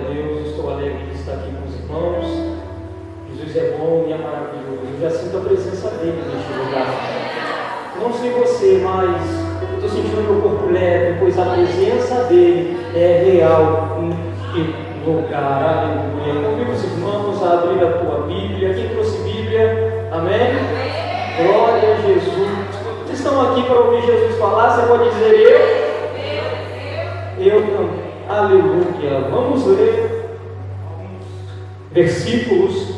a Deus, estou alegre de estar aqui com os irmãos. Jesus é bom e é maravilhoso. Eu já sinto a presença dele neste lugar. Não sei você, mas eu estou sentindo meu corpo leve, pois a presença dele é real neste lugar. Aleluia. Convido os irmãos a abrir a tua Bíblia. Quem trouxe Bíblia? Amém? Glória a Jesus. Vocês estão aqui para ouvir Jesus falar? Você pode dizer eu também. Aleluia. Vamos ler alguns versículos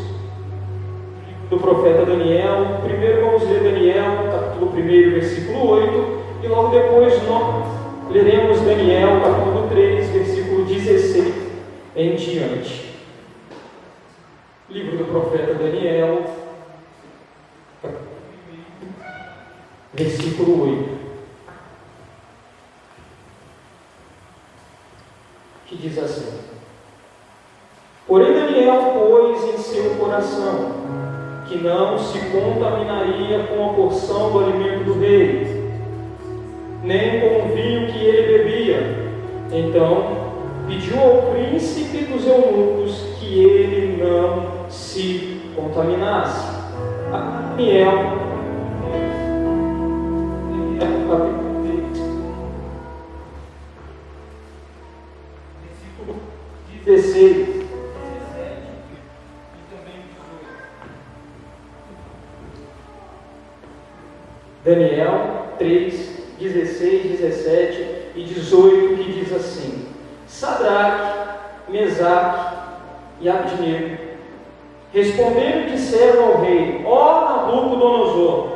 do profeta Daniel. Primeiro vamos ler Daniel, capítulo 1, versículo 8, e logo depois nós leremos Daniel, capítulo 3, versículo 16 em diante. Livro do profeta Daniel, versículo 8, que diz assim: Porém Daniel pôs em seu coração que não se contaminaria com a porção do alimento do rei, nem com o vinho que ele bebia. Então pediu ao príncipe dos eunucos que ele não se contaminasse. Daniel, versículo 16. Daniel 3, 16, 17 e 18, que diz assim: Sadraque, Mesaque e Abdenego responderam e disseram ao rei: Ó Nabucodonosor,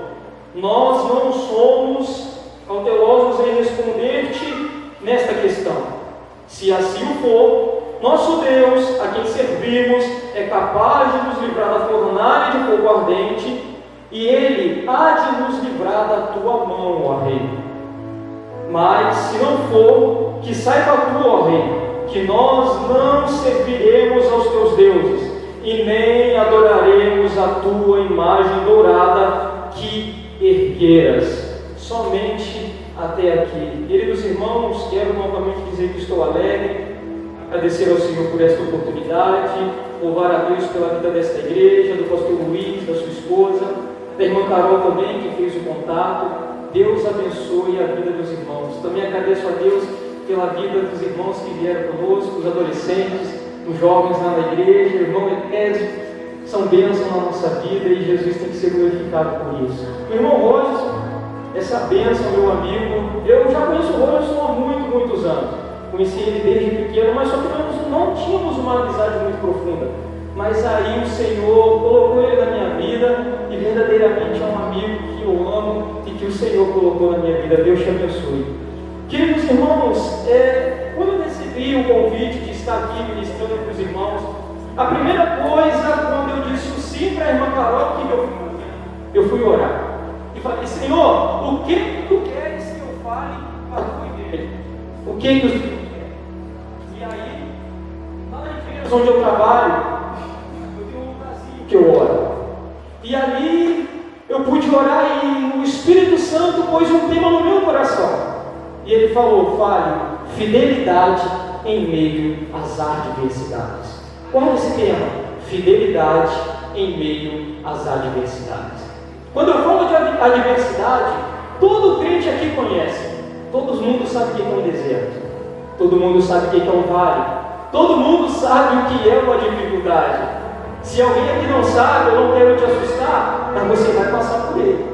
nós não somos cautelosos em responder-te nesta questão. Se assim o for, nosso Deus, a quem servimos, é capaz de nos livrar da fornalha de fogo ardente, e ele há de nos livrar da tua mão, ó rei. Mas se não for, que saiba tu, ó rei, que nós não serviremos aos teus deuses, e nem adoraremos a tua imagem dourada que ergueras. Somente até aqui. Queridos irmãos, quero novamente dizer que estou alegre, agradecer ao Senhor por esta oportunidade, louvar a Deus pela vida desta igreja, do pastor Luiz, da sua esposa, da irmã Carol também, que fez o contato. Deus abençoe a vida dos irmãos. Também agradeço a Deus pela vida dos irmãos que vieram conosco, os adolescentes, os jovens lá na igreja, o irmão Edésio, são bênçãos na nossa vida e Jesus tem que ser glorificado por isso. O irmão Rogerson, essa bênção, meu amigo, eu já conheço o Rogerson há muitos anos. Conheci ele desde pequeno, mas só que nós não tínhamos uma amizade muito profunda. Mas aí o Senhor colocou ele na minha vida e verdadeiramente é um amigo que eu amo e que o Senhor colocou na minha vida. Deus te abençoe. Queridos irmãos, quando eu recebi o convite de estar aqui ministrando para os irmãos, a primeira coisa, quando eu disse o sim para a irmã Carol, que eu fui orar. E falei: Senhor, o que tu queres que eu fale para a tua igreja? O que tu queres? E aí, lá na igreja onde eu trabalho, que eu oro. E ali eu pude orar e o Espírito Santo pôs um tema no meu coração. E ele falou: fale fidelidade em meio às adversidades. Qual é esse tema? Fidelidade em meio às adversidades. Quando eu falo de adversidade, todo crente aqui conhece. Todo mundo sabe o que é um deserto. Todo mundo sabe o que é um vale. Todo mundo sabe o que é uma dificuldade. Se alguém aqui não sabe, eu não quero te assustar, mas você vai passar por ele.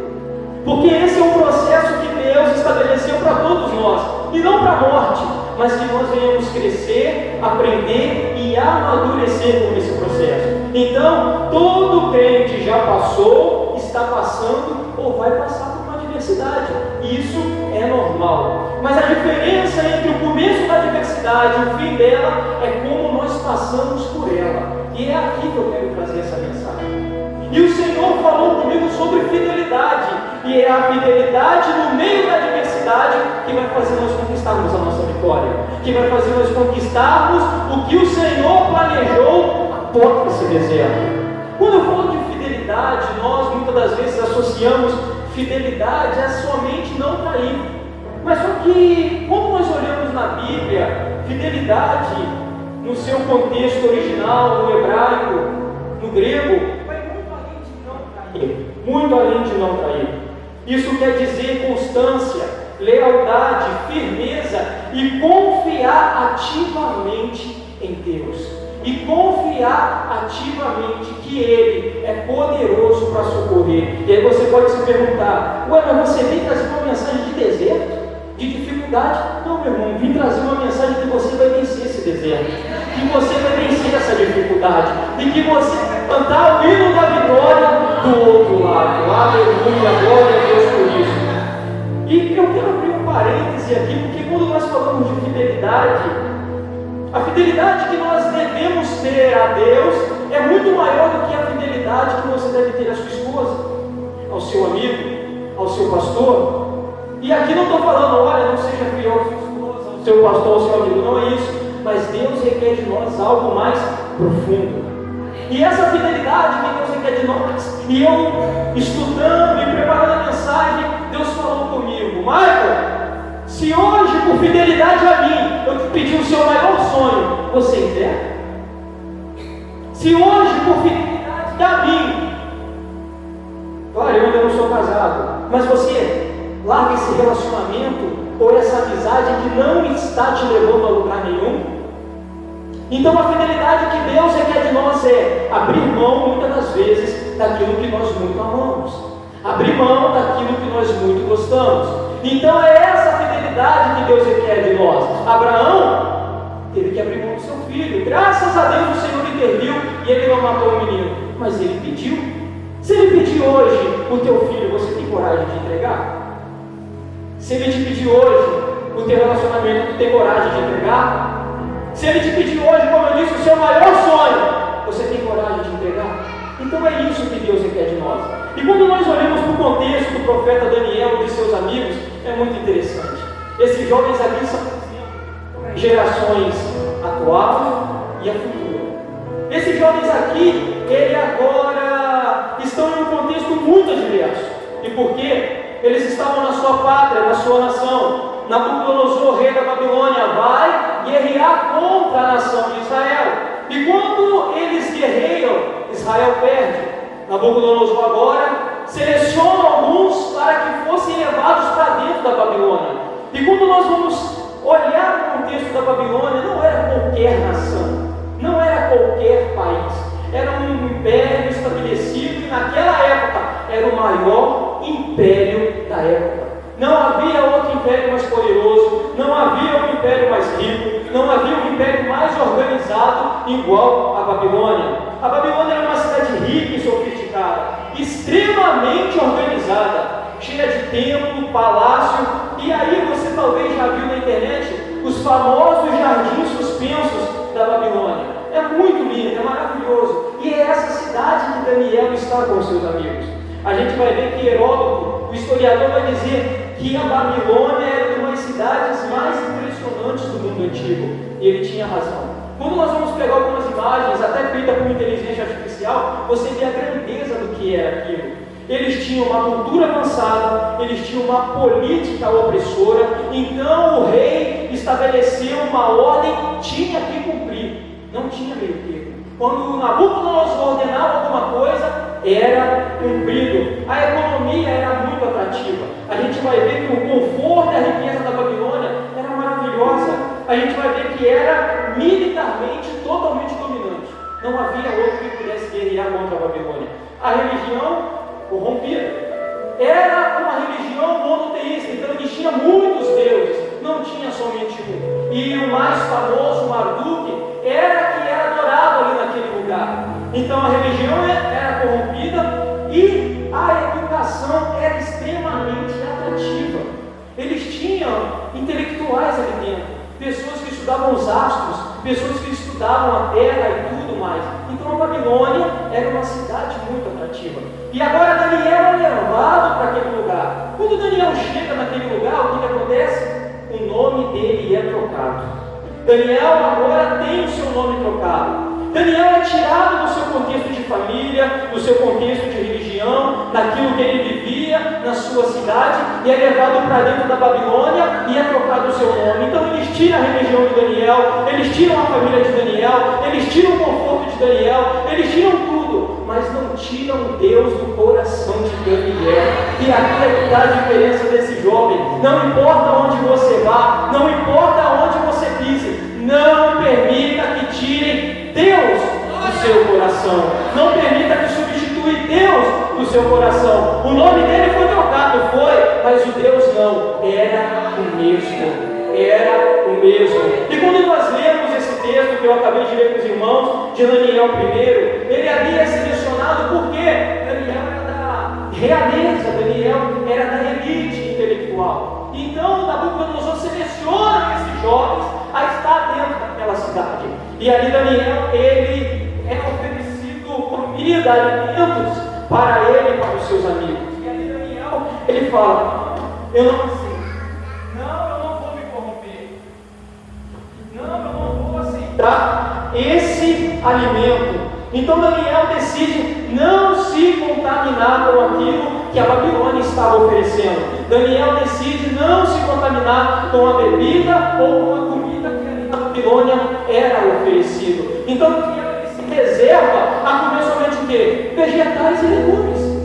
Porque esse é um processo que Deus estabeleceu para todos nós, e não para a morte, mas que nós venhamos crescer, aprender e amadurecer com esse processo. Então, todo crente já passou, está passando ou vai passar por uma adversidade. Isso é normal. Mas a diferença entre o começo da adversidade e o fim dela é como nós passamos por ela. E é aqui que eu quero trazer essa mensagem. E o Senhor falou comigo sobre fidelidade. E é a fidelidade no meio da adversidade que vai fazer nós conquistarmos a nossa vitória. Que vai fazer nós conquistarmos o que o Senhor planejou após esse deserto. Quando eu falo de fidelidade, nós muitas das vezes associamos fidelidade a somente não trair. Mas só que, quando nós olhamos na Bíblia, fidelidade no seu contexto original, no hebraico, no grego, vai muito além de não trair. Muito além de não trair. Isso quer dizer constância, lealdade, firmeza e confiar ativamente em Deus. E confiar ativamente que Ele é poderoso para socorrer. E aí você pode se perguntar: ué, mas você vem trazer uma mensagem de deserto? De dificuldade? Não, meu irmão, vim trazer uma mensagem que você vai vencer esse deserto, que você vai vencer essa dificuldade, e que você vai cantar o hino da vitória do outro lado. Aleluia, glória a Deus por isso. E eu quero abrir um parêntese aqui, porque quando nós falamos de fidelidade, a fidelidade que nós devemos ter a Deus é muito maior do que a fidelidade que você deve ter à sua esposa, ao seu amigo, ao seu pastor. E aqui não estou falando, olha, não seja fiel à sua esposa, ao seu pastor, ao seu amigo, não é isso. Mas Deus requer de nós algo mais profundo. E essa fidelidade que Deus requer de nós, e eu estudando e preparando a mensagem, Deus falou comigo: Michael, se hoje por fidelidade a mim, eu te pedi o seu maior sonho, você entrega? Se hoje por fidelidade a mim, claro, eu ainda não sou casado, mas você larga esse relacionamento ou essa amizade que não está te levando a lugar nenhum? Então a fidelidade que Deus requer de nós é abrir mão, muitas das vezes, daquilo que nós muito amamos, abrir mão daquilo que nós muito gostamos. Então é essa fidelidade que Deus requer de nós. Abraão teve que abrir mão do seu filho. Graças a Deus o Senhor interviu e ele não matou o menino, mas ele pediu. Se ele pedir hoje o teu filho, você tem coragem de entregar? Se ele te pedir hoje o teu relacionamento, tu tem coragem de entregar? Se ele te pedir hoje, como eu disse, o seu maior sonho, você tem coragem de entregar? Então é isso que Deus requer de nós. E quando nós olhamos para o contexto do profeta Daniel e de seus amigos, é muito interessante. Esses jovens aqui são gerações atual e a futura. Esses jovens aqui, eles agora estão em um contexto muito adverso. E por quê? Eles estavam na sua pátria, na sua nação. Nabucodonosor, rei da Babilônia, vai guerrear contra a nação de Israel. E quando eles guerreiam, Israel perde. Nabucodonosor agora seleciona alguns para que fossem levados para dentro da Babilônia. E quando nós vamos olhar o contexto da Babilônia, não era qualquer nação, não era qualquer país, era um império estabelecido e naquela época era o maior império da época. Não havia outro império mais poderoso, não havia um império mais rico, não havia um império mais organizado igual a Babilônia. A Babilônia era uma cidade rica e sofisticada, extremamente organizada, cheia de templo, palácio, e aí você talvez já viu na internet os famosos jardins suspensos da Babilônia. É muito lindo, é maravilhoso, e é essa cidade que Daniel está com seus amigos. A gente vai ver que Heródoto, o historiador, vai dizer que a Babilônia era uma das cidades mais impressionantes do mundo antigo, e ele tinha razão. Quando nós vamos pegar algumas imagens, até feitas por inteligência artificial, você vê a grandeza do que era aquilo. Eles tinham uma cultura avançada, eles tinham uma política opressora, então o rei estabeleceu uma ordem, tinha que cumprir, não tinha meio termo. Quando Nabucodonosor ordenava alguma coisa, era cumprido. A economia era muito atrativa. A gente vai ver que o conforto e a riqueza da Babilônia era maravilhosa. A gente vai ver que era militarmente totalmente dominante. Não havia outro que pudesse guerrear contra a Babilônia. A religião corrompida. Era uma religião monoteísta, então eles tinham muitos deuses, não tinha somente um. E o mais famoso, Marduk, era que era adorado ali naquele lugar. Então a religião era corrompida e a educação era extremamente atrativa. Eles tinham intelectuais ali dentro, pessoas que estudavam os astros, pessoas que estudavam a terra e tudo mais. Então a Babilônia era uma cidade muito atrativa. E agora Daniel é levado para aquele lugar. Quando Daniel chega naquele lugar, o que acontece? O nome dele é trocado. Daniel agora tem o seu nome trocado. Daniel é tirado do seu contexto de família, do seu contexto de religião, daquilo que ele vivia na sua cidade, e é levado para dentro da Babilônia e é trocado o seu nome. Então eles tiram a religião de Daniel, eles tiram a família de Daniel, eles tiram o conforto de Daniel, eles tiram tudo, mas não tiram Deus do coração de Daniel. E aqui é que está a diferença desse jovem. Não importa onde você vá, não importa onde você pise, não permita que tirem Deus do seu coração. Não permita que substitui Deus do seu coração. O nome dele foi trocado, foi, mas o Deus não, era o mesmo. Era o mesmo. E quando nós lemos esse texto que eu acabei de ler com os irmãos, de Daniel I, ele havia selecionado porque Daniel era da realeza, Daniel era da elite intelectual. Então Nabucodonosor seleciona esses jovens a estar dentro daquela cidade. E ali Daniel, ele é oferecido comida, alimentos para ele e para os seus amigos. E ali Daniel, ele fala: eu não aceito. Não, eu não vou me corromper. Não, eu não vou aceitar esse alimento. Então Daniel decide não se contaminar com aquilo que a Babilônia estava oferecendo. Daniel decide não se contaminar com a bebida ou com a comida que a Babilônia era oferecido. Então Daniel se reserva a comer somente o quê? Vegetais e legumes.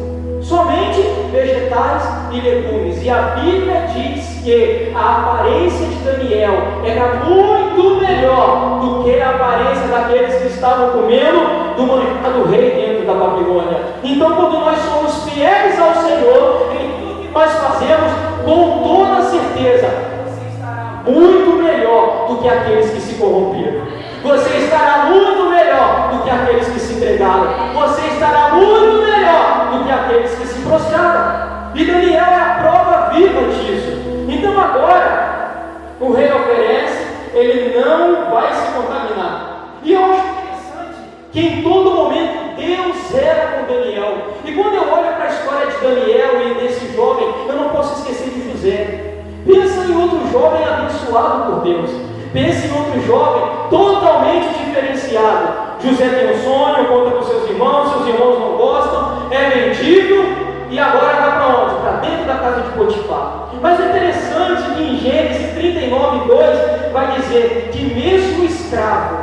Somente vegetais e legumes. E a Bíblia diz que a aparência de Daniel era muito melhor do que a aparência daqueles que estavam comendo do rei dentro da Babilônia. Então, quando nós somos fiéis ao Senhor, em tudo que nós fazemos, com toda certeza, você estará muito melhor do que aqueles que se corromperam. Você estará muito melhor do que aqueles que se entregaram. Você estará muito melhor do que aqueles que se prostraram. E Daniel é a prova viva disso. Então agora, o rei oferece, ele não vai se contaminar. E eu acho interessante que em todo momento Deus era com Daniel. E quando eu olho para a história de Daniel e desse jovem, eu não posso esquecer de José. Pensa em outro jovem abençoado por Deus. Pense em outro jovem totalmente diferenciado. José tem um sonho, conta com seus irmãos não gostam, é vendido e agora vai para onde? Para dentro da casa de Potifar. Mas é interessante que em Gênesis 39:2 vai dizer que mesmo escravo,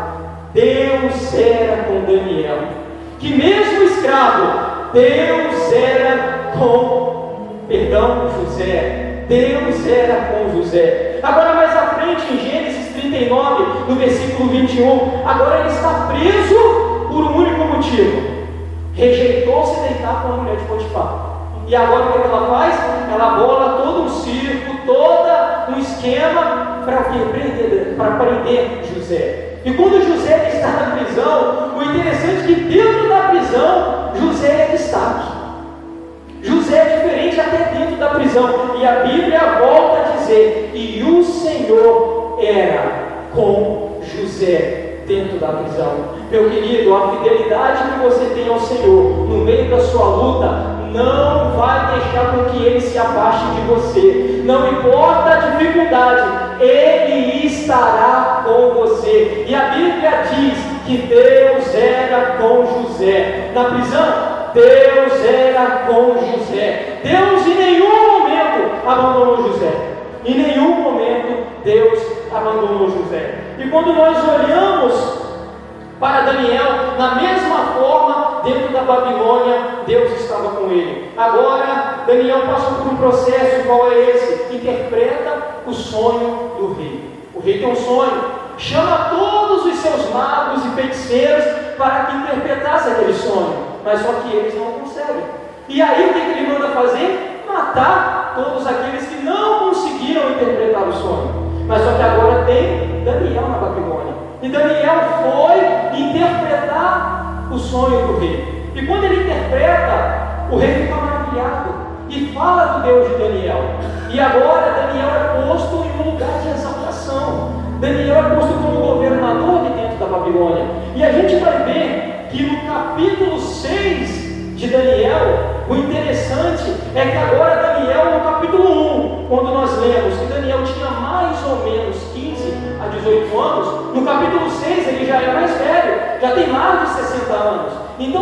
Deus era com Daniel. Que mesmo escravo, Deus era com, José. Deus era com José. Agora mais à frente, em Gênesis 39, no versículo 21, agora ele está preso por um único motivo: rejeitou se deitar com a mulher de Potifar. E agora o que ela faz? Ela bola todo um circo, todo um esquema para prender José. E quando José está na prisão, o interessante é que dentro da prisão, José é destaque. José é diferente até dentro da prisão. E a Bíblia volta a dizer: e o Senhor era com José dentro da prisão. Meu querido, a fidelidade que você tem ao Senhor no meio da sua luta não vai deixar com que Ele se afaste de você. Não importa a dificuldade, Ele estará com você. E a Bíblia diz que Deus era com José. Na prisão, Deus era com José. Deus em nenhum momento abandonou José. Em nenhum momento Deus abandonou José. E quando nós olhamos para Daniel, na mesma forma, dentro da Babilônia, Deus estava com ele. Agora, Daniel passa por um processo. Qual é esse? Interpreta o sonho do rei. O rei tem um sonho, chama todos os seus magos e feiticeiros para que interpretassem aquele sonho, mas só que eles não conseguem. E aí o que ele manda fazer? Matar todos aqueles que não conseguiram interpretar o sonho. Mas só que agora tem Daniel na Babilônia. E Daniel foi interpretar o sonho do rei. E quando ele interpreta, o rei fica maravilhado e fala do Deus de Daniel. E agora Daniel é posto em um lugar de exaltação. Daniel é posto como governador de dentro da Babilônia. E a gente vai ver que no capítulo 6 de Daniel, o interessante é que agora Daniel, no capítulo 1, quando nós lemos que Daniel tinha mais ou menos 15 a 18 anos, no capítulo 6 ele já é mais velho, já tem mais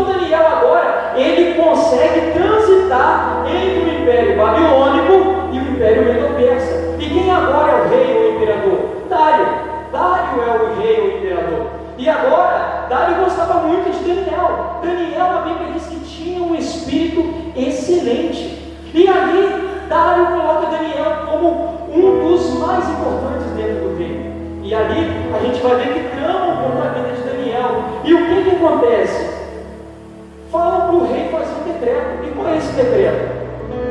Daniel agora, ele consegue transitar entre o Império Babilônico e o Império Medo-Persa. E quem agora é o rei ou imperador? Dário. Dário é o rei ou imperador. E agora, Dário gostava muito de Daniel. Daniel, a Bíblia diz que tinha um espírito excelente. E ali, Dário coloca Daniel como um dos mais importantes dentro do reino. E ali, a gente vai ver que clamam contra a vida de Daniel. E o que acontece? Falam para o rei fazer um decreto. E qual é esse decreto?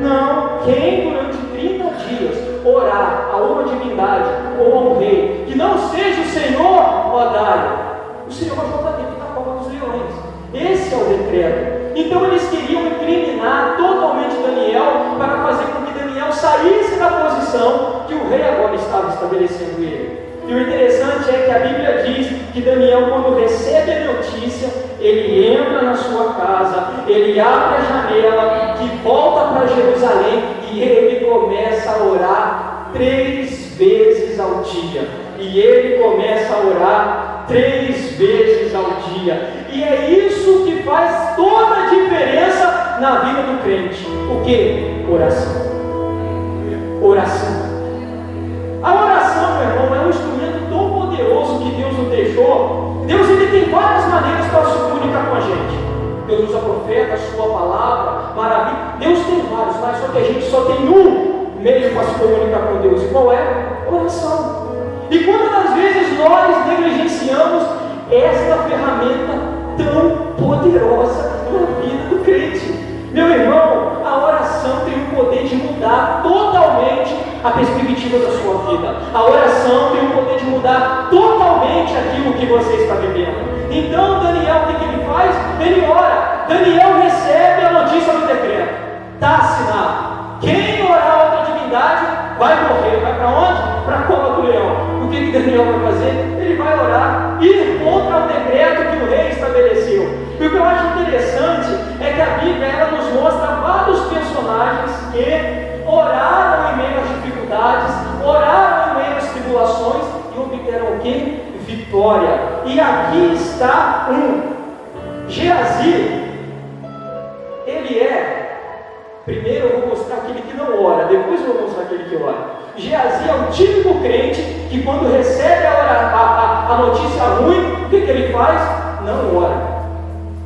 Não, quem durante 30 dias orar a uma divindade ou a um rei, que não seja o Senhor, ó Dário, o Senhor vai jogar dentro da cova dos leões. Esse é o decreto. Então eles queriam incriminar totalmente Daniel para fazer com que Daniel saísse da posição que o rei agora estava estabelecendo ele. E o interessante é que a Bíblia diz que Daniel, quando recebe a notícia, ele entra na sua casa, ele abre a janela, que volta para Jerusalém e ele começa a orar 3 vezes ao dia. E ele começa a orar 3 vezes ao dia. E é isso que faz toda a diferença na vida do crente. O que? Oração. Oração. A oração, meu irmão, é um instrumento tão poderoso que Deus nos deixou. Deus, ele tem várias maneiras para se comunicar com a gente. Deus usa profeta, sua palavra, maravilha. Deus tem vários, mas só que a gente só tem um meio para se comunicar com Deus. E qual é? Oração. E quantas vezes nós negligenciamos esta ferramenta tão poderosa na vida do crente? Meu irmão, a oração tem o poder de mudar totalmente a perspectiva da sua vida. A oração tem o poder de mudar totalmente aquilo que você está vivendo. Então Daniel, o que ele faz? Ele ora. Daniel recebe a notícia do decreto. Está assinado. Quem orar a outra divindade vai morrer. Vai para onde? Para a cova do leão. O que Daniel vai fazer? Ele vai orar, ir contra o decreto que o rei estabeleceu. E o que eu acho interessante é que a Bíblia ela nos mostra vários personagens que oraram em meio às dificuldades, oraram em meio às tribulações e obtiveram o quê? Vitória. E aqui está Geazi. Ele é, primeiro eu vou mostrar aquele que não ora, depois eu vou mostrar aquele que ora. Geazi é o típico crente que quando recebe a notícia ruim, o que ele faz? Não ora.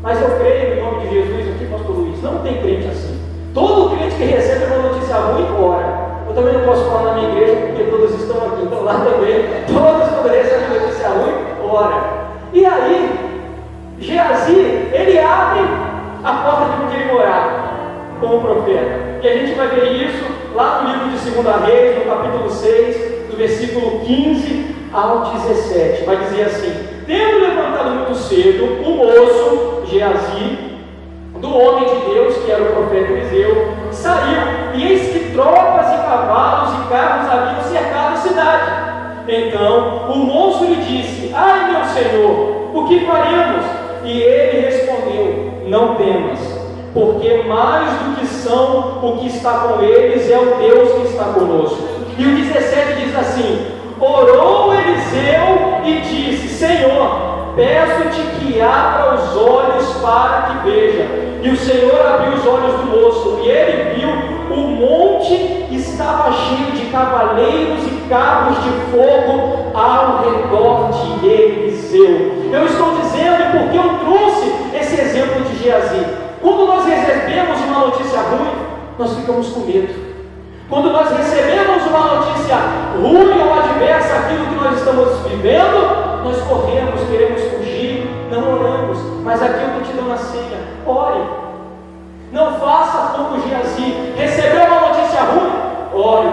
Mas eu creio em nome de Jesus aqui, pastor Luiz, não tem crente assim. Todo crente que recebe uma notícia ruim, ora. Eu também não posso falar na minha igreja, porque todos estão aqui, então lá também, todos quando recebem notícia ruim, ora. E aí, Geazi, ele abre a porta de onde ele morava, como profeta. E a gente vai ver isso lá no livro de 2 Reis, no capítulo 6, do versículo 15 ao 17. Vai dizer assim: tendo levantado muito cedo, o moço Geazi, do homem de Deus, que era o profeta Eliseu, saiu, e eis que tropas e cavalos e carros haviam cercado a cidade. Então o moço lhe disse: ai meu senhor, o que faremos? E ele respondeu: não temas, porque mais do que são o que está com eles é o Deus que está conosco. E o 17 diz assim: orou Eliseu e disse: Senhor, peço-te que abra os olhos para que veja. E o Senhor abriu os olhos do moço, e ele viu o monte estava cheio de cavaleiros e carros de fogo ao redor de Eliseu. Eu estou dizendo porque eu trouxe esse exemplo de Geazi. Quando nós recebemos uma notícia ruim, nós ficamos com medo. Quando nós recebemos uma notícia ruim ou adversa àquilo que nós estamos vivendo, nós corremos, queremos fugir, não oramos. Mas aqui eu estou te dando a senha: ore. Não faça como Geazi. Recebeu uma notícia ruim? Ore.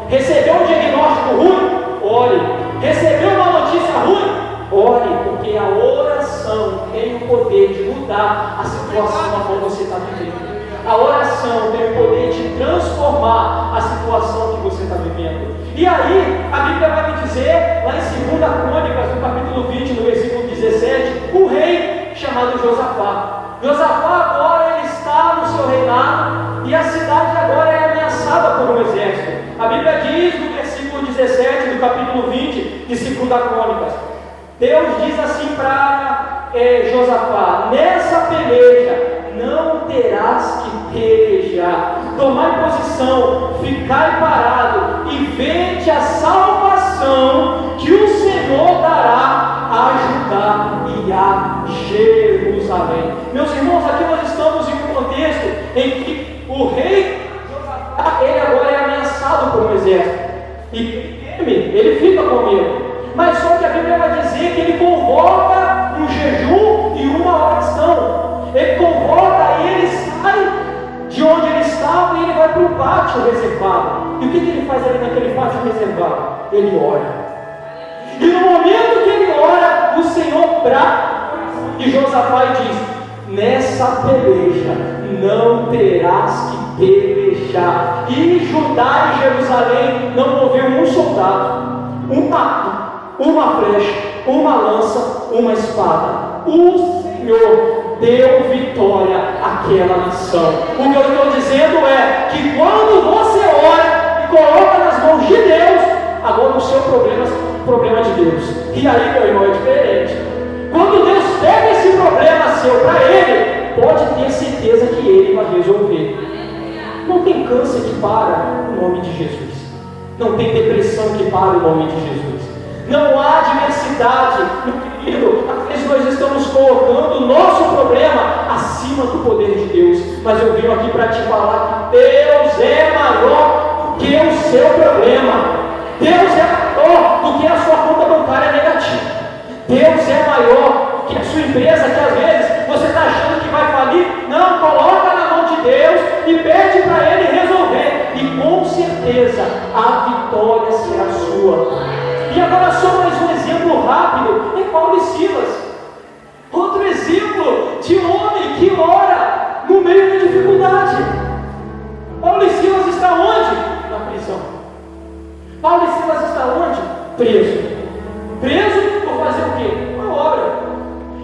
Recebeu um diagnóstico ruim? Ore. Recebeu uma notícia ruim? Ore, porque a oração tem o poder de mudar a situação na qual você está vivendo. A oração tem o poder de transformar a situação que você está vivendo. E aí, a Bíblia vai me dizer, lá em 2 Crônicas, no capítulo 20, no versículo 17, um rei chamado Josafá. Josafá agora ele está no seu reinado e a cidade agora é ameaçada por um exército. A Bíblia diz no versículo 17 do capítulo 20 de 2 Crônicas, Deus diz assim para Josafá: nessa peleja não terás que pelejar. Tomai posição, ficai parado e vede a salvação que o Senhor dará a Judá e a Jerusalém. Meus irmãos, aqui nós estamos em um contexto em que o rei Josafá, ele agora é ameaçado por um exército, e ele fica com medo. Mas só que a Bíblia vai dizer que ele convoca um jejum e uma oração. Ele convoca e ele sai de onde ele estava e ele vai para o pátio reservado. E o que ele faz ali naquele pátio reservado? Ele ora. E no momento que ele ora, o Senhor brada e Josafá diz: nessa peleja não terás que pelejar. E Judá e Jerusalém não moveu um soldado, um arco, uma flecha, uma lança, uma espada. O Senhor deu vitória àquela nação. O que eu estou dizendo é que quando você ora e coloca nas mãos de Deus, agora o seu problema é de Deus. E aí, meu irmão, é diferente. Quando Deus pega esse problema seu para Ele, pode ter certeza que Ele vai resolver. Não tem câncer que para o nome de Jesus. Não tem depressão que para o nome de Jesus. Não há diversidade, meu querido. Às vezes nós estamos colocando o nosso problema acima do poder de Deus. Mas eu venho aqui para te falar que Deus é maior do que o seu problema. Deus é maior do que a sua conta bancária negativa. Deus é maior que a sua empresa, que às vezes você está achando que vai falir. Não, coloca na mão de Deus e pede para Ele resolver. E com certeza a vitória será sua. E agora só mais um exemplo rápido, é Paulo e Silas. Outro exemplo de homem que ora no meio da dificuldade. Paulo e Silas está onde? Na prisão. Paulo e Silas está onde? Preso. Preso por fazer o quê? Uma obra.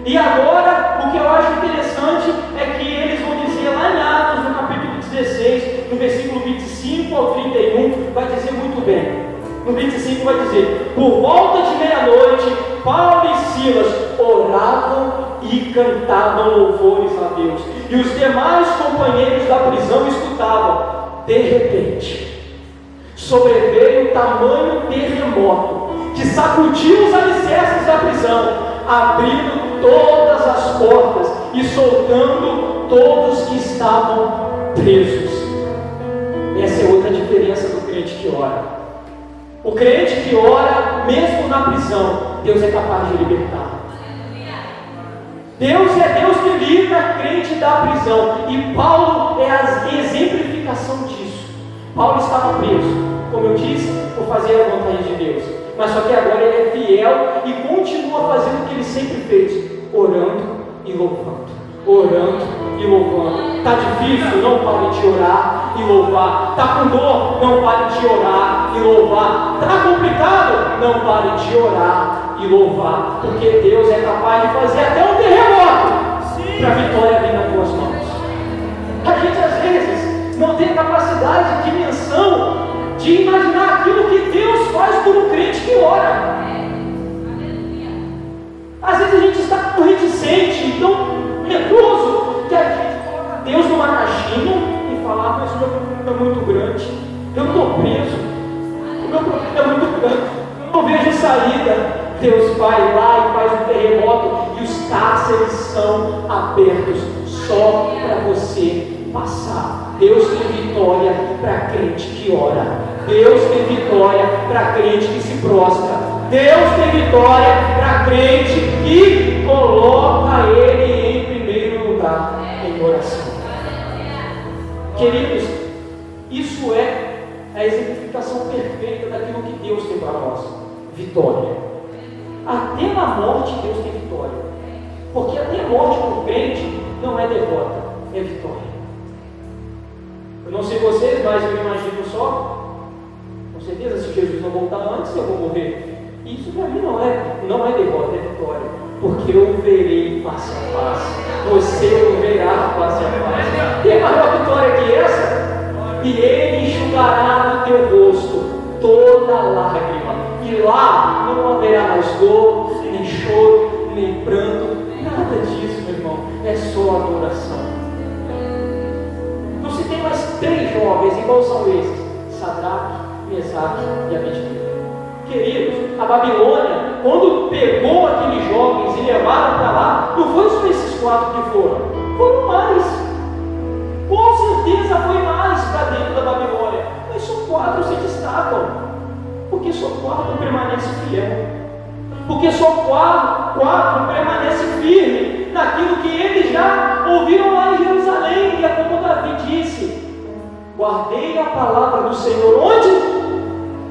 E agora, o que eu acho interessante é que eles vão dizer lá em Atos, no capítulo 16, no versículo 25 ao 31, vai dizer muito bem. No 25 vai dizer: por volta de meia-noite, Paulo e Silas oravam e cantavam louvores a Deus. E os demais companheiros da prisão escutavam. De repente, sobreveio tamanho terremoto que sacudiu os alicerces da prisão, abrindo todas as portas e soltando todos que estavam presos. Essa é outra diferença do crente que ora. O crente que ora, mesmo na prisão, Deus é capaz de libertar. Deus é Deus que livra a crente da prisão. E Paulo é a exemplificação disso. Paulo estava preso, como eu disse, por fazer a vontade de Deus. Mas só que agora ele é fiel e continua fazendo o que ele sempre fez: orando e louvando. Orando e louvando. Está difícil? Não pare de orar e louvar. Está com dor? Não pare de orar e louvar. Está complicado? Não pare de orar e louvar. Porque Deus é capaz de fazer até um terremoto para a vitória vir nas tuas mãos. A gente às vezes não tem capacidade, dimensão de imaginar aquilo que Deus faz por um crente que ora. Às vezes a gente está tão reticente, tão medroso, que a gente coloca Deus numa caixinha e fala: mas o meu problema é muito grande, eu estou preso, o meu problema é muito grande, eu não vejo saída. Deus vai lá e faz um terremoto e os cárceres são abertos só para você passar. Deus tem vitória para crente que ora. Deus tem vitória para crente que se prostra. Deus tem vitória para crente que coloca Ele em primeiro lugar em oração. Queridos, isso é a exemplificação perfeita daquilo que Deus tem para nós: vitória. Até na morte Deus tem vitória. Porque até a morte para o crente não é derrota, é vitória. Eu não sei vocês, mas eu imagino só, com certeza, se Jesus não voltar antes, eu vou morrer. Isso para mim não é derrota, é vitória. Porque eu verei face a face. Você o verá face a face. Tem maior vitória que essa? E Ele enxugará no teu rosto toda lágrima. E lá não haverá mais dor, nem choro, nem pranto, nada Nada disso, meu irmão, é só adoração. Então, se tem mais 3 jovens, igual são esses: Sadraque, Mesaque e Abednego. Queridos, a Babilônia, quando pegou aqueles jovens e levaram para lá, não foi só esses 4 que foram mais. Com certeza foi mais para dentro da Babilônia, mas só 4 se destacam, porque só 4 permanecem fiel, porque só 4 permanecem firmes naquilo que eles já ouviram lá em Jerusalém. E é como Davi disse: guardei a palavra do Senhor onde?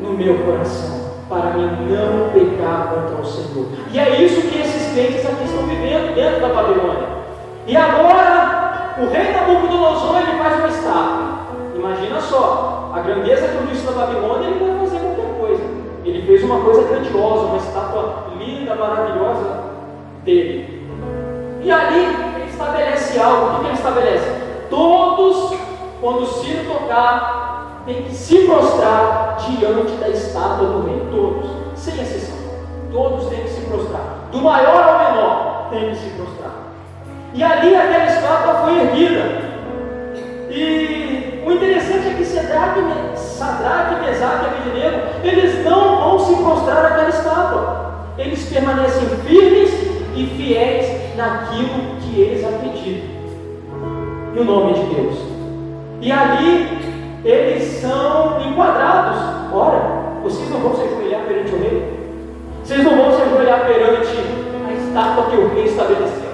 No meu coração, para mim não pecar contra o Senhor. E é isso que esses crentes aqui estão vivendo dentro da Babilônia. E agora, o rei Nabucodonosor, ele faz uma estátua. Imagina só, a grandeza que eu disse da Babilônia, ele vai fazer qualquer coisa. Ele fez uma coisa grandiosa, uma estátua linda, maravilhosa dele. E ali, ele estabelece algo. O que ele estabelece? Todos, quando o sino tocar, tem que se prostrar diante da estátua do rei. Todos, sem exceção. Todos têm que se prostrar. Do maior ao menor, tem que se prostrar. E ali aquela estátua foi erguida. E o interessante é que Sadraque, Mesaque e Abednego, eles não vão se prostrar naquela estátua. Eles permanecem firmes e fiéis naquilo que eles acreditam, no nome de Deus. E ali eles são enquadrados. Ora, vocês não vão se ajoelhar perante o rei? Vocês não vão se ajoelhar perante a estátua que o rei estabeleceu?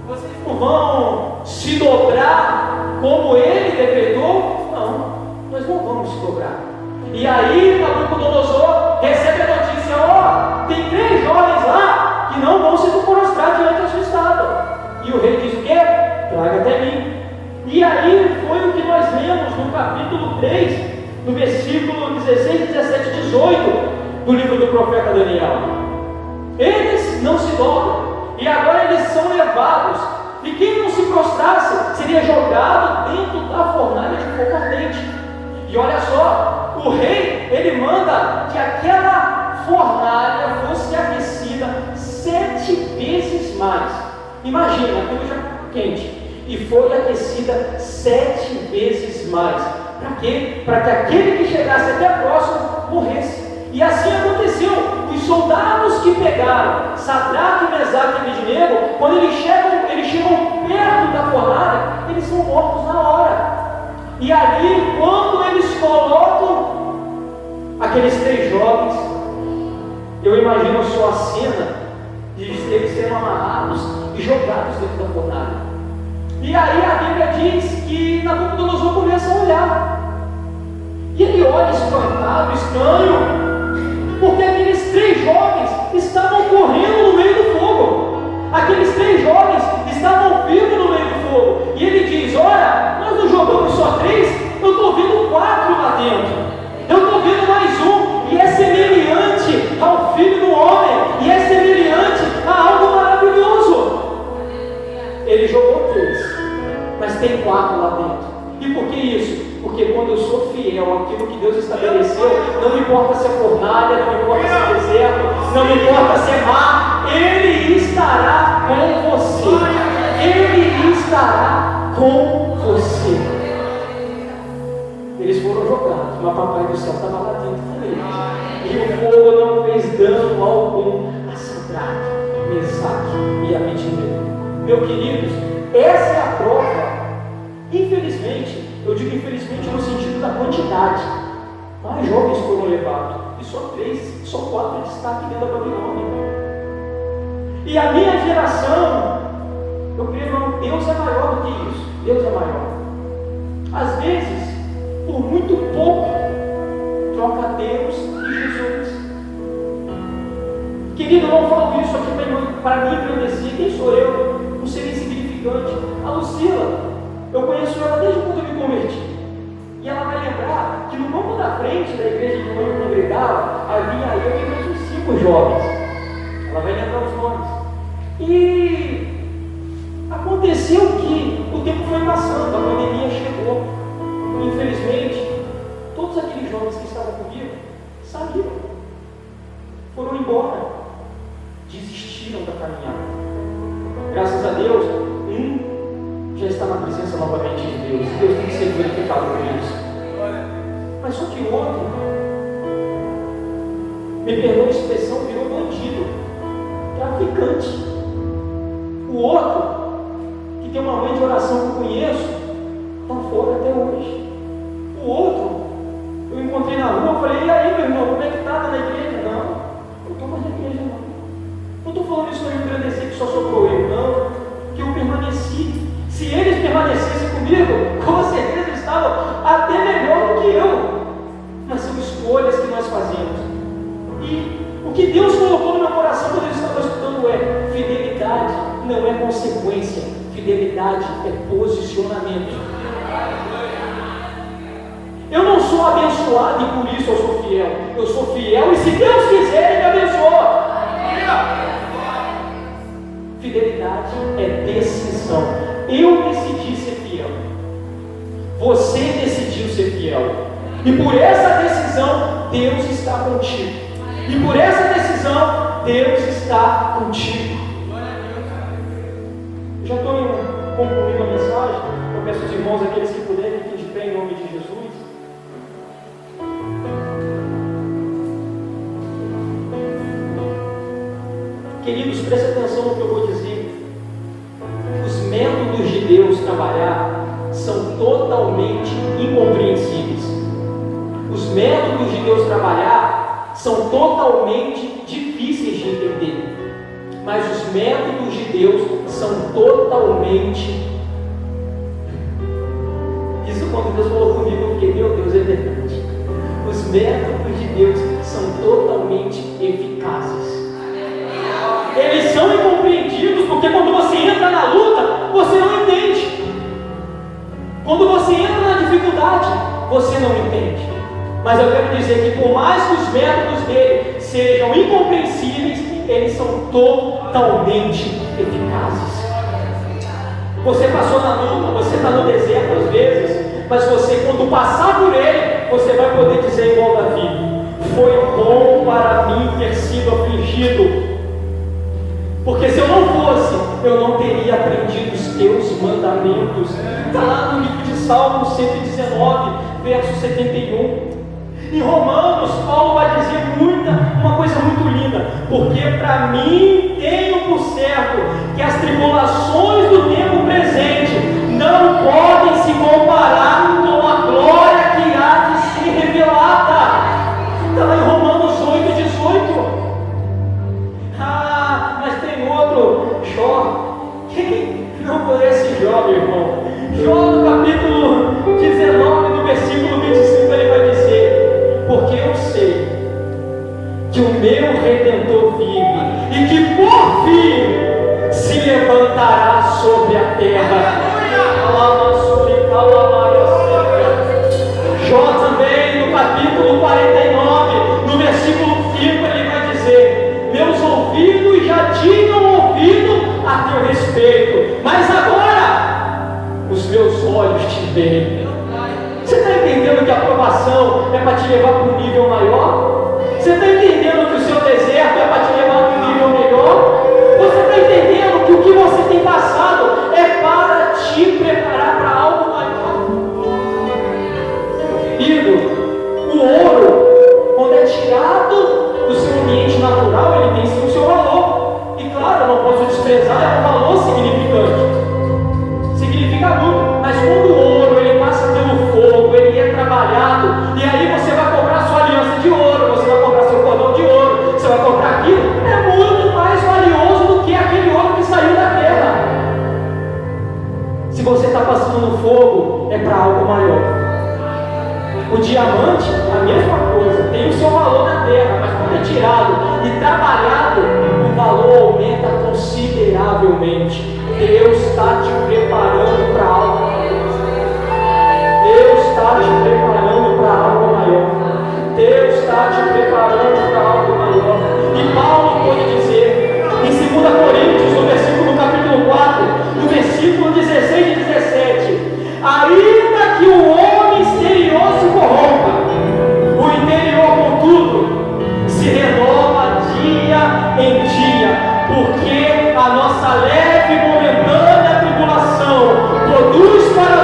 Vocês não vão se dobrar como ele decretou? Não, nós não vamos se dobrar. E aí Nabucodonosor recebe a notícia: tem 3 jovens lá que não vão se prostrar diante da sua estátua. E o rei diz o quê? Traga até mim. E aí foi o que nós lemos no capítulo 3, no versículo 16, 17 e 18 do livro do profeta Daniel. Eles não se dobram, e agora eles são levados, e quem não se prostrasse seria jogado dentro da fornalha de fogo ardente. E olha só, o rei, ele manda que aquela fornalha fosse aquecida 7 vezes mais. Imagina, aquilo já quente, e foi aquecida 7 vezes mais. Para quê? Para que aquele que chegasse até próximo morresse. E assim aconteceu. Os soldados que pegaram Sadraque, Mesaque e Abednego, quando eles chegam perto da fornalha, eles são mortos na hora. E ali, quando eles colocam aqueles 3 jovens, eu imagino só a cena de eles sendo amarrados e jogados dentro da fornalha. E aí a Bíblia diz que Nabucodonosor começa a olhar. E ele olha espantado, estranho, porque aqueles 3 jovens estavam correndo no meio do fogo. Aqueles 3 jovens estavam vivos no meio do fogo. E ele diz: olha, nós não jogamos só 3, eu estou vendo 4 lá dentro. Eu estou vendo mais um, e é semelhante ao Filho do Homem, e é semelhante a algo maravilhoso. Ele jogou 3, mas tem 4 lá dentro. E por que isso? Porque quando eu sou fiel àquilo que Deus estabeleceu, não importa se é fornalha, não importa se é deserto, não importa se é mar, Ele estará com você. Ele estará com você. Eles foram jogados, mas Papai do Céu estava lá dentro com eles. E o fogo não fez dano algum a Sadraque, Mesaque e Abednego. Meus queridos, essa é a prova. Infelizmente, eu digo infelizmente no sentido da quantidade. Mais jovens foram levados, e só 4 destaques dentro da Babilônia. E a minha geração, eu creio que Deus é maior do que isso. Deus é maior. Às vezes, por muito pouco, troca Deus e Jesus. Querido, eu não falo isso aqui para mim engrandecer. Quem sou eu? Um ser insignificante. A Lucila, eu conheço ela desde quando eu me converti. E ela vai lembrar que no banco da frente da igreja que eu congregava, havia eu e mais uns 5 jovens. Ela vai lembrar os nomes. E aconteceu que o tempo foi passando, a pandemia chegou. Infelizmente, todos aqueles jovens que estavam comigo saíram, foram embora, desistiram da caminhada. presença novamente de Deus. Deus tem que ser glorificado por isso. Mas só que o outro, me perdoa a expressão, virou bandido, traficante. O outro, que tem uma mãe de oração que eu conheço, está fora até hoje. O outro, eu encontrei na rua, falei, e aí meu irmão, como é que está? Tá na igreja? Não, eu estou mais na igreja não. Não estou falando isso para me engrandecer que só sobrou eu, não, que eu permaneci. Se eles permanecessem comigo, com certeza eles estavam até melhor do que eu. Mas são escolhas que nós fazemos. E o que Deus colocou no meu coração quando eu estava estudando é: fidelidade não é consequência, fidelidade é posicionamento. Eu não sou abençoado e por isso eu sou fiel. Eu sou fiel e se Deus quiser, Ele me abençoa. Fidelidade é decisão. Eu decidi ser fiel. Você decidiu ser fiel. E por essa decisão, Deus está contigo. E por essa decisão, Deus está contigo. Já estou concluindo a mensagem. Eu peço aos irmãos, aqueles que puderem, fiquem de pé em nome de Jesus. Queridos, prestem atenção no que eu vou dizer. Os métodos de Deus trabalhar são totalmente incompreensíveis. Os métodos de Deus trabalhar são totalmente difíceis de entender. Mas os métodos de Deus são totalmente... Isso quando Deus falou comigo, eu fiquei, meu Deus, é verdade. Os métodos de Deus são totalmente eficazes. Eles são incompreendidos porque quando você entra na luta, você não entende. Quando você entra na dificuldade, você não entende. Mas eu quero dizer que por mais que os métodos dele sejam incompreensíveis, eles são totalmente eficazes. Você passou na luta, você está no deserto às vezes, mas você, quando passar por ele, você vai poder dizer igual Davi: foi bom para mim ter sido afligido, porque se eu não fosse, eu não teria aprendido os teus mandamentos. Está lá no livro de Salmos 119, verso 71. Em Romanos, Paulo vai dizer uma coisa muito linda: porque para mim tenho por certo que as tribulações do tempo presente não podem se comparar com a glória que há de ser revelada. Está lá em Romanos 8:18. Mas tem outro, Jó. Quem não conhece Jó, meu irmão? Jó, no capítulo 19, no versículo 25, ele vai dizer: porque eu sei que o meu Redentor vive e que por fim se levantará sobre a terra. Jó também, no capítulo 49, no versículo 5, ele vai dizer: meus ouvidos já tinham ouvido a teu respeito, mas agora os meus olhos te veem. Você está entendendo que a aprovação é para te levar para um nível maior? Você está entendendo que o seu deserto é para te levar para um nível melhor? Você está entendendo que o que você tem passado é para te preparar para algo maior? Querido, o ouro, quando é tirado do seu ambiente natural, ele tem sim o seu valor. E claro, eu não posso desprezar, é um valor significante. Significa muito. Mas quando o ouro ele passa pelo fogo, ele é trabalhado, e aí você vai comprar sua aliança de ouro, você vai comprar seu cordão de ouro, você vai comprar aquilo, é muito mais valioso do que aquele ouro que saiu da terra. Se você está passando no fogo, é para algo maior. O diamante, a mesma coisa, tem o seu valor na terra, mas quando é tirado e trabalhado, o valor aumenta consideravelmente. Deus está te preparando para algo maior. Deus está te preparando para algo maior. Deus está te preparando para algo maior. E Paulo pode dizer, em 2 Coríntios, no versículo capítulo 4, no versículo 16 e 17: ainda que o homem exterior se corrompa, o interior, contudo, se renova dia em dia, porque a nossa leve e momentânea tribulação produz para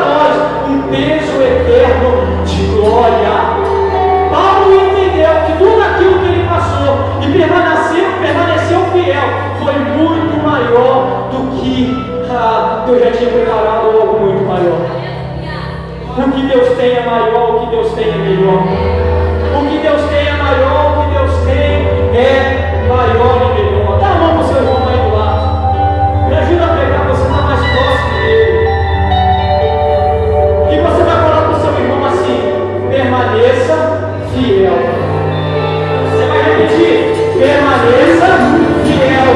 Deus tem é melhor. O que Deus tem é maior, o que Deus tem é maior e melhor. Dá a mão para o seu irmão aí do lado. Me ajuda a pegar, você está mais próximo dele. E você vai falar para o seu irmão assim: permaneça fiel. Você vai repetir: permaneça fiel.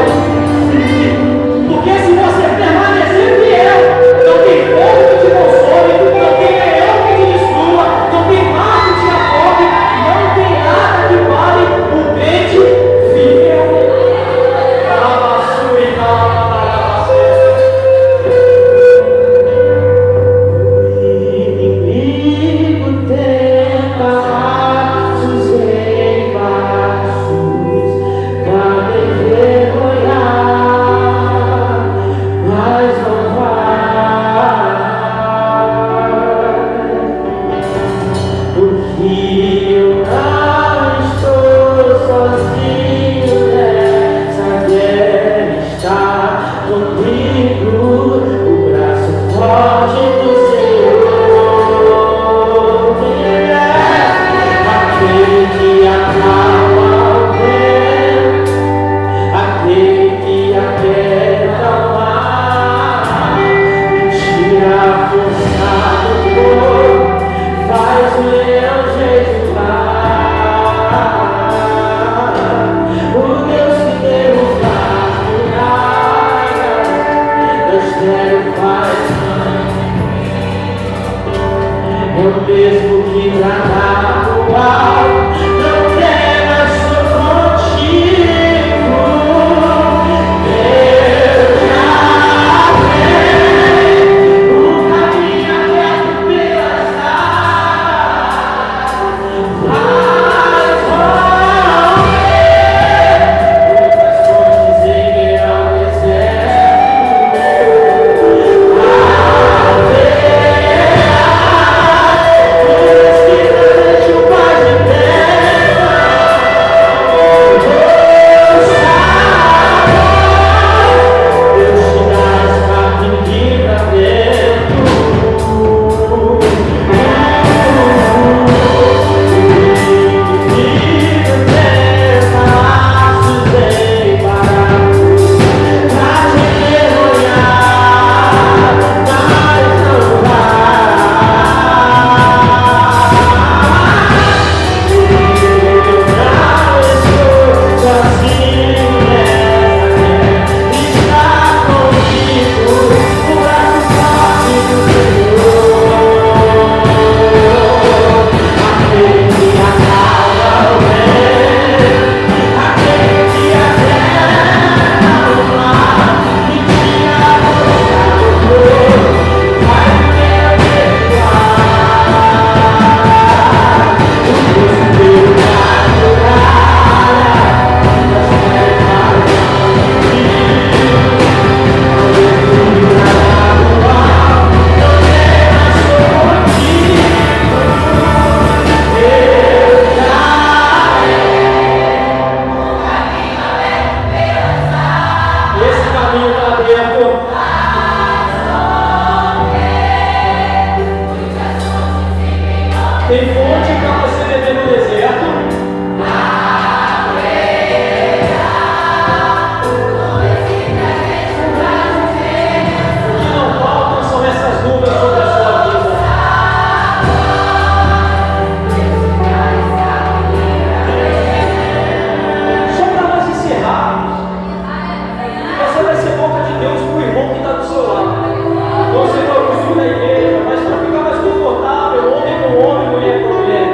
Porque se você permanecer fiel, não tem fogo que te consome, não tem leão que te destrua, não tem mar que te afogue, não tem nada que vale o crente fiel. O inimigo tenta passos em passos para envergonhar, mas não vai, porque eu não estou sozinho nessa guerra, está comigo o braço forte do Senhor. Ele é aquele que acalma o vento, aquele que aquieta o mar, e tira a força do corpo, faz o meu jeito lá. O Deus que derrubar muralhas, Deus faz é o mesmo que bradar no alto, não temas, sou contigo. Deus já tem um caminho aberto pelas águas, faz romper muitas fontes em meio ao deserto. Deus que garante o paz eterno, Deus te dá espaço de livramento. Inimigo tem passos em parados pra te envergonhar, mas não vai. Eu não estou sozinho nessa guerra, está comigo o braço forte do Senhor. Aquele que acalma o vento, aquele que aquieta o mar, e tira a força do corpo, faz o meu jeito lá. O Deus que derrubar muralhas, Deus faz esse caminho está aberto. Tem fonte para você beber no deserto. O que não faltam são essas nuvens sobre a sua vida. Só para nós encerrarmos, você vai ser boca de Deus para o irmão que está do seu lado. Você vai ouvir na igreja, mas para ficar mais confortável, homem com homem, mulher com mulher.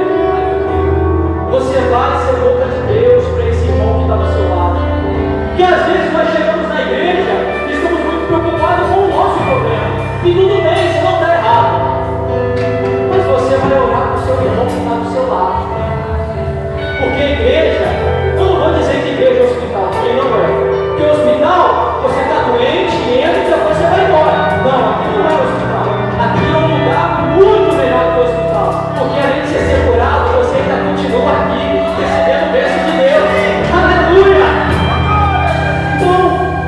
Você vai ser boca de Deus para esse irmão que está do seu lado. Porque às vezes nós chegamos na igreja e estamos muito preocupados com o nosso problema. E tudo bem, isso não está errado. Mas você vai orar para o seu irmão que está do seu lado. Porque a igreja, eu não vou dizer que igreja é hospital, porque não é. Porque hospital, você está doente, entra e depois você vai embora. Não, aqui não é hospital. Aqui é um lugar muito melhor que o hospital. Porque além de ser curado, você ainda continua aqui recebendo bênção de Deus. Aleluia! Então,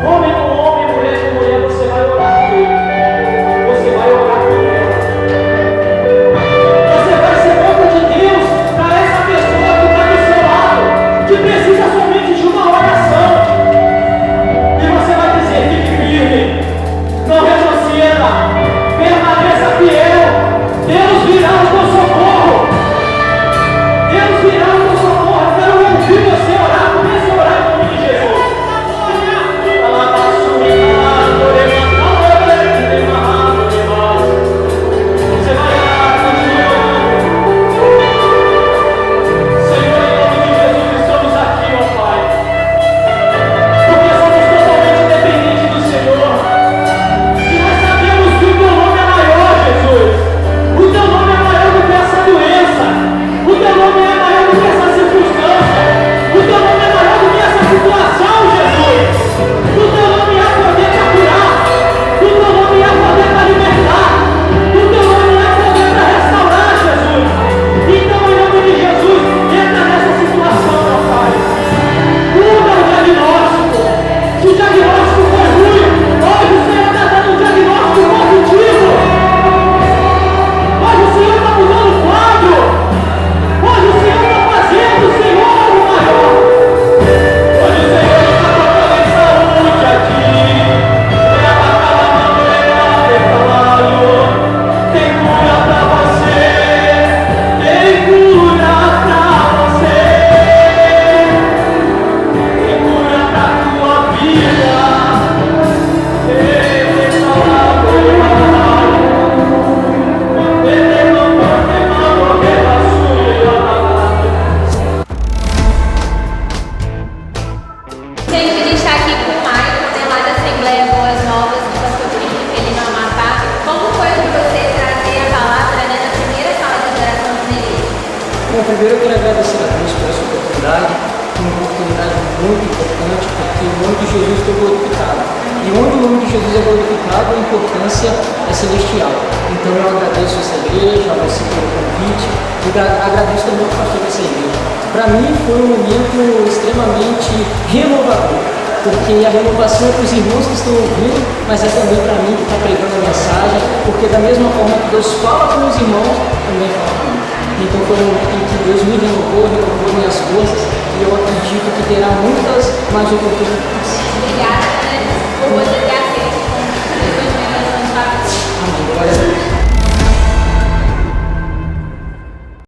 homem com homem, mulher com mulher, você vai orar por ele. Você vai orar por ela. Você vai ser boca de Bom, primeiro eu quero agradecer a Deus por essa oportunidade, uma oportunidade muito importante, porque o nome de Jesus foi glorificado. E onde o nome de Jesus é glorificado, a importância é celestial. Então eu agradeço essa igreja, a você pelo convite, e agradeço também ao pastor dessa igreja. Para mim foi um momento extremamente renovador, porque a renovação é para os irmãos que estão ouvindo, mas é também para mim que está pregando a mensagem, porque da mesma forma que Deus fala com os irmãos, também fala comigo. Então foi um momento em que Deus me renovou minhas forças, e eu acredito que terá muitas mais oportunidades. Obrigada, né? Por poder